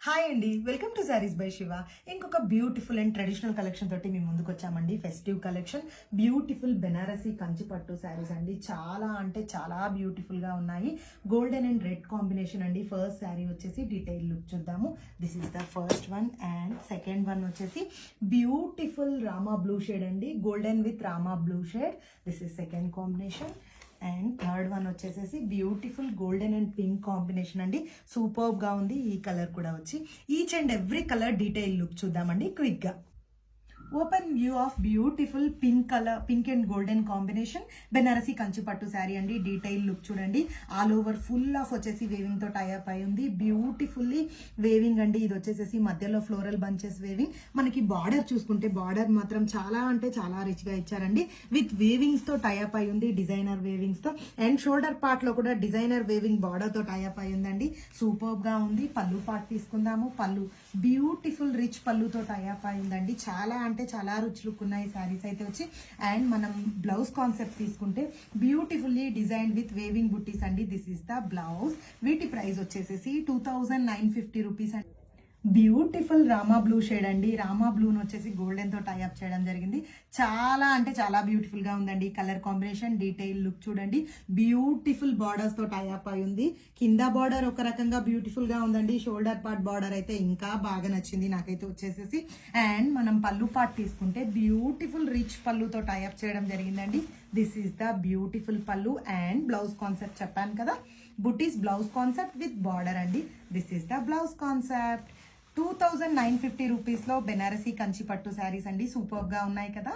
Hi అండి, welcome to saris by Shiva. ఇంకొక beautiful and traditional collection తోటి మేము ముందుకు వచ్చామండి. Festive collection, beautiful Banarasi Kanchi పట్టు శారీస్ అండి. చాలా అంటే చాలా బ్యూటిఫుల్ గా ఉన్నాయి. గోల్డెన్ అండ్ రెడ్ కాంబినేషన్ అండి. ఫస్ట్ శారీ వచ్చేసి డీటెయిల్ లుక్ చూద్దాము. This is the first one and second one వచ్చేసి బ్యూటిఫుల్ రామా బ్లూ షేడ్ అండి. Golden with Rama blue shade. This is second combination. And third one వచ్చేసేసి beautiful golden and pink combination అండి. Superb గా ఉంది ఈ colour కూడా వచ్చి. Each and every colour detail look చూద్దామండి క్విక్ గా. Open view of beautiful pink colour, pink and golden combination Banarasi Kanchi పట్టు శారీ అండి. డీటెయిల్ లుక్ చూడండి. ఆల్ ఓవర్ ఫుల్ ఆఫ్ వచ్చేసి వేవింగ్ తో టైఅప్ అయి ఉంది. బ్యూటిఫుల్లీ వేవింగ్ అండి. ఇది వచ్చేసేసి మధ్యలో ఫ్లోరల్ బంచెస్ వేవింగ్. మనకి బార్డర్ చూసుకుంటే బార్డర్ మాత్రం చాలా అంటే చాలా రిచ్ గా ఇచ్చారండి. విత్ వేవింగ్స్ తో టైఅప్ అయి ఉంది, డిజైనర్ వేవింగ్స్ తో. అండ్ షోల్డర్ పార్ట్ లో కూడా డిజైనర్ వేవింగ్ బార్డర్ తో టైఅప్ అయి ఉందండి. సూపర్బ్ గా ఉంది. పళ్ళు పార్ట్ తీసుకుందాము. పళ్ళు బ్యూటిఫుల్ రిచ్ పళ్ళుతో టైఅప్ అయి ఉందండి. చాలా అంటే చాలా రుచి లుక్ ఉన్నాయి శారీస్ అయితే వచ్చి. అండ్ మనం బ్లౌజ్ కాన్సెప్ట్ తీసుకుంటే బ్యూటిఫుల్లీ డిజైన్ విత్ వేవింగ్ బుట్టీస్ అండి. This is the blouse. వీటి ప్రైస్ వచ్చేసేసి 2950 రూపీస్ అండి. బ్యూటిఫుల్ రామా బ్లూ షేడ్ అండి. రామా బ్లూను వచ్చేసి గోల్డెన్ తో టైఅప్ చేయడం జరిగింది. చాలా అంటే చాలా బ్యూటిఫుల్ గా ఉందండి కలర్ కాంబినేషన్. డీటెయిల్ లుక్ చూడండి. బ్యూటిఫుల్ బార్డర్స్ తో టైఅప్ అయి ఉంది. కింద బార్డర్ ఒక రకంగా బ్యూటిఫుల్ గా ఉందండి. షోల్డర్ పార్ట్ బార్డర్ అయితే ఇంకా బాగా నచ్చింది నాకైతే వచ్చేసేసి. అండ్ మనం పళ్ళు పార్ట్ తీసుకుంటే బ్యూటిఫుల్ రిచ్ పళ్ళుతో టైఅప్ చేయడం జరిగిందండి. దిస్ ఈస్ ద బ్యూటిఫుల్ పళ్ళు. అండ్ బ్లౌజ్ కాన్సెప్ట్ చెప్పాను కదా, బుటీస్ బ్లౌజ్ కాన్సెప్ట్ విత్ బార్డర్ అండి. This is the blouse concept. 2950 rupees లో బెనారసీ కంచి పట్టు శారీస్ అండి. సూపర్ గా ఉన్నాయి కదా.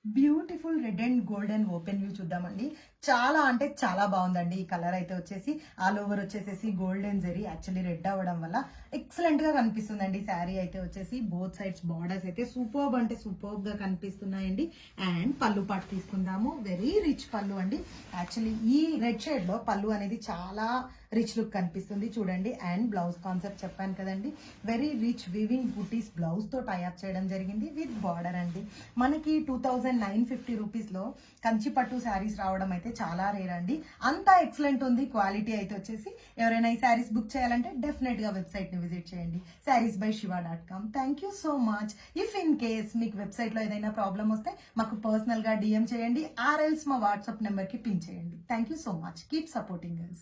Beautiful red and golden open view చూద్దామండి. చాలా అంటే చాలా బాగుందండి ఈ కలర్ అయితే వచ్చేసి. ఆల్ ఓవర్ వచ్చేసేసి గోల్డెన్ జరీ, యాక్చువల్లీ రెడ్ అవ్వడం వల్ల ఎక్సలెంట్ గా కనిపిస్తుందండి శారీ అయితే వచ్చేసి. బోత్ సైడ్స్ బార్డర్స్ అయితే సూపర్బ్ అంటే సూపర్బ్ గా కనిపిస్తున్నాయండి. అండ్ పళ్ళు పాటు తీసుకుందాము. వెరీ రిచ్ పళ్ళు అండి. యాక్చువల్లీ ఈ రెడ్ షేడ్ లో పళ్ళు అనేది చాలా రిచ్ లుక్ కనిపిస్తుంది చూడండి. అండ్ బ్లౌజ్ కాన్సెప్ట్ చెప్పాను కదండి. వెరీ రిచ్ వివింగ్ బుటీస్ బ్లౌజ్ తో టైఅప్ చేయడం జరిగింది విత్ బార్డర్ అండి. మనకి 2950 రూపీస్ లో కంచి పట్టు శారీస్ రావడం అయితే చాలా రేర్ అండి. అంతా ఎక్సలెంట్ ఉంది క్వాలిటీ అయితే వచ్చేసి. ఎవరైనా ఈ శారీస్ బుక్ చేయాలంటే డెఫినెట్ గా వెబ్సైట్ ని విజిట్ చేయండి, sareesbyshiva.com. Thank you so much. If in case మీకు వెబ్సైట్ లో ఏదైనా ప్రాబ్లం వస్తే మాకు పర్సనల్ గా డిఎం చేయండి, ఆర్ఎల్స్ మా వాట్సాప్ నెంబర్ కి పిన్ చేయండి. Thank you so much. Keep supporting us.